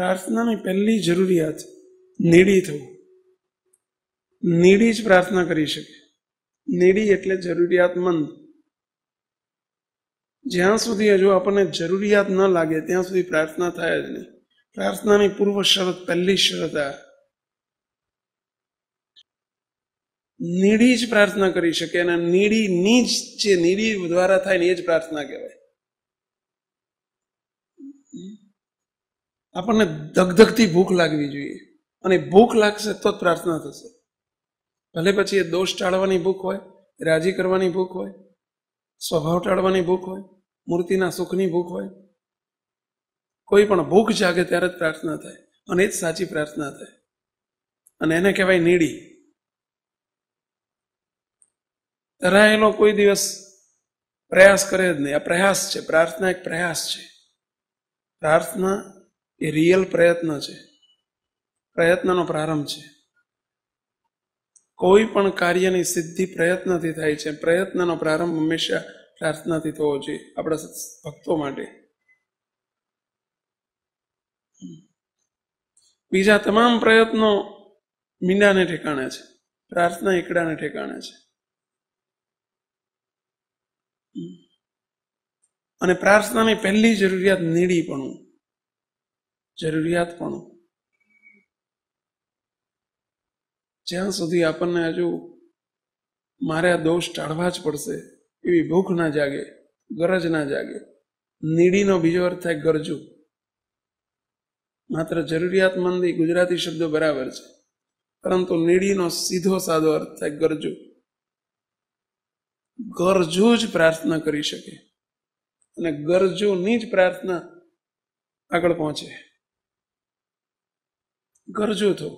પ્રાર્થનાની પહેલી જરૂરિયાત નીડી થવું. નીડી જ પ્રાર્થના કરી શકે. નીડી એટલે જરૂરિયાતમંદ. જ્યાં સુધી હજુ આપણને જરૂરિયાત ન લાગે ત્યાં સુધી પ્રાર્થના થાય જ નહીં. પ્રાર્થનાની પૂર્વ શરત, પહેલી શરત આ નીડી જ પ્રાર્થના કરી શકે. અને નીડીની જ જે નીડી દ્વારા થાય ને એ જ પ્રાર્થના કહેવાય. આપણને ધગધગતી ભૂખ લાગવી જોઈએ, અને ભૂખ લાગશે તો જ પ્રાર્થના થશે. ભલે પછી એ દોષ ટાળવાની ભૂખ હોય, રાજી કરવાની ભૂખ હોય, સ્વભાવ ટાળવાની ભૂખ હોય, મૂર્તિના સુખની ભૂખ હોય, કોઈ પણ ભૂખ જાગે ત્યારે જ પ્રાર્થના થાય, અને એ જ સાચી પ્રાર્થના થાય. અને એને કહેવાય નીડી. તરાયેલો કોઈ દિવસ પ્રયાસ કરે જ નહીં. આ પ્રયાસ છે. પ્રાર્થના એક પ્રયાસ છે. પ્રાર્થના એ રિયલ પ્રયત્ન છે. પ્રયત્નનો પ્રારંભ છે. કોઈ પણ કાર્યની સિદ્ધિ પ્રયત્નથી થાય છે. પ્રયત્નનો પ્રારંભ હંમેશા પ્રાર્થનાથી થવો જોઈએ આપણા ભક્તો માટે. બીજા તમામ પ્રયત્નો મીંડાને ઠેકાણે છે. પ્રાર્થના એકડાને ઠેકાણે છે. અને પ્રાર્થનાની પહેલી જરૂરિયાત નીડીપણું, જરૂરિયાતપણું. જ્યાં સુધી આપણને હજુ મારે આ દોષ ટાળવા જ પડશે એવી ભૂખ ના જાગે, ગરજ ના જાગે. નીડીનો બીજો અર્થ થાય ગરજુ. માત્ર જરૂરિયાતમંદી ગુજરાતી શબ્દો બરાબર છે, પરંતુ નીડીનો સીધો સાદો અર્થ થાય ગરજુ. ગરજુ જ પ્રાર્થના કરી શકે, અને ગરજુની જ પ્રાર્થના આગળ પહોંચે. ગરજુ થવું.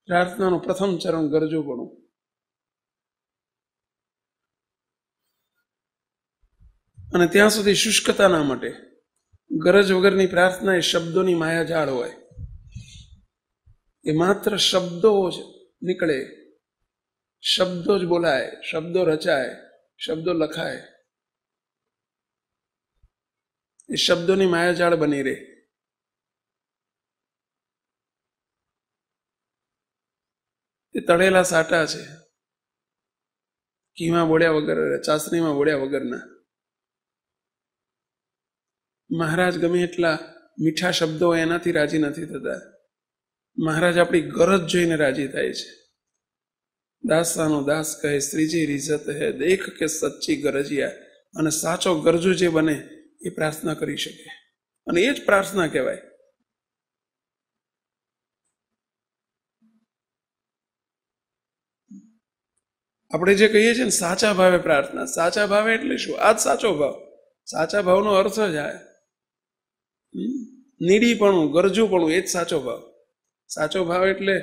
પ્રાર્થનાનું પ્રથમ ચરણ ગરજુપણું. અને ત્યાં સુધી શુષ્કતા ના માટે. ગરજ વગરની પ્રાર્થના એ શબ્દોની માયાજાળ હોય. એ માત્ર શબ્દો જ નીકળે, શબ્દો જ બોલાય, શબ્દો રચાય, શબ્દો લખાય. એ શબ્દોની માયાજાળ બની રહે. એ તળેલા સાટા છે, ઘીમાં બોળ્યા વગર, ચાસણીમાં બોળ્યા વગરના. મહારાજ ગમે એટલા મીઠા શબ્દો એનાથી રાજી નથી થતા. મહારાજ આપણી ગરજ જોઈને રાજી થાય છે. દાસાનો દાસ કહે શ્રીજી રીઝત હે, દેખ કે સચ્ચી ગરજિયા. અને સાચો ગરજુ જે બને એ પ્રાર્થના કરી શકે, અને એ જ પ્રાર્થના કહેવાય. આપણે જે કહીએ છીએ ને સાચા ભાવે પ્રાર્થના, સાચા ભાવે એટલે શું? આ જ સાચો ભાવ. સાચા ભાવનો અર્થ જ આ નીડીપણું, ગરજુપણું, એ જ સાચો ભાવ. સાચો ભાવ એટલે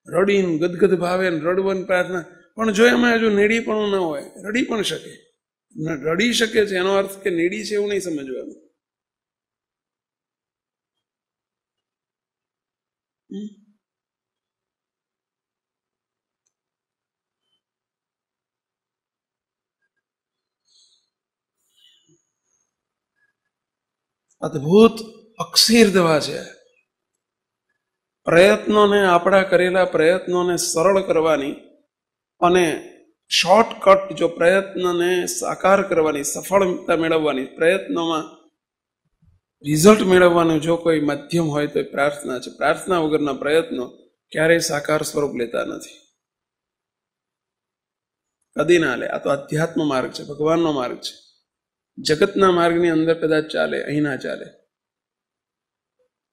રડીને ગદગદ ભાવે રડવાની પ્રાર્થના. પણ જો એમાં હજુ નીડીપણું ન હોય, રડી પણ શકે. રડી શકે છે એનો અર્થ કે નીડી છે એવું નહીં સમજવાનું. અદ્ભુત અક્ષીર દવા છે. પ્રયત્નોને, આપણા કરેલા પ્રયત્નોને સરળ કરવાની અને શોર્ટકટ, જો પ્રયત્નને સાકાર કરવાની, સફળતા મેળવવાની, પ્રયત્નોમાં રિઝલ્ટ મેળવવાનું જો કોઈ માધ્યમ હોય તો એ પ્રાર્થના છે. પ્રાર્થના વગરના પ્રયત્નો ક્યારેય સાકાર સ્વરૂપ લેતા નથી, કદી ના લે. આ તો અધ્યાત્મ માર્ગ છે, ભગવાનનો માર્ગ છે. જગતના માર્ગની અંદર કદાચ ચાલે, અહીં ના ચાલે.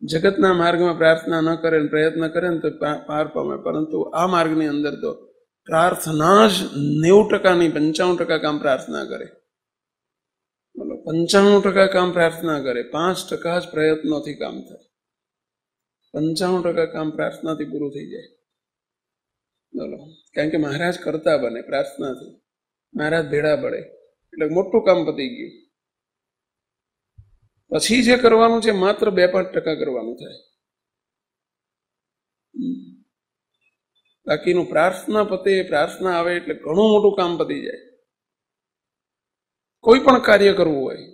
જગતના માર્ગમાં પ્રાર્થના ન કરે, પ્રયત્ન કરે ને તો પાર પામે. પરંતુ આ માર્ગની અંદર તો પ્રાર્થના જ 90%, 95% કામ પ્રાર્થના કરે. બોલો, 95% કામ પ્રાર્થના કરે, 5% જ પ્રયત્નોથી કામ થાય. 95% કામ પ્રાર્થનાથી પૂરું થઈ જાય. બોલો, કારણ કે મહારાજ કરતા બને પ્રાર્થનાથી, મહારાજ ભેડા પડે એટલે મોટું કામ પતી ગયું. પછી જે કરવાનું છે માત્ર 2-5% કરવાનું થાય. બાકીનું પ્રાર્થના પતે, પ્રાર્થના આવે એટલે ઘણું મોટું કામ પતી જાય. કોઈ પણ કાર્ય કરવું હોય,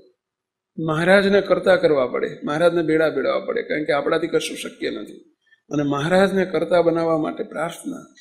મહારાજને કરતા કરવા પડે, મહારાજને બેડા બેડવા પડે, કારણ કે આપણાથી કશું શક્ય નથી. અને મહારાજને કરતા બનાવવા માટે પ્રાર્થના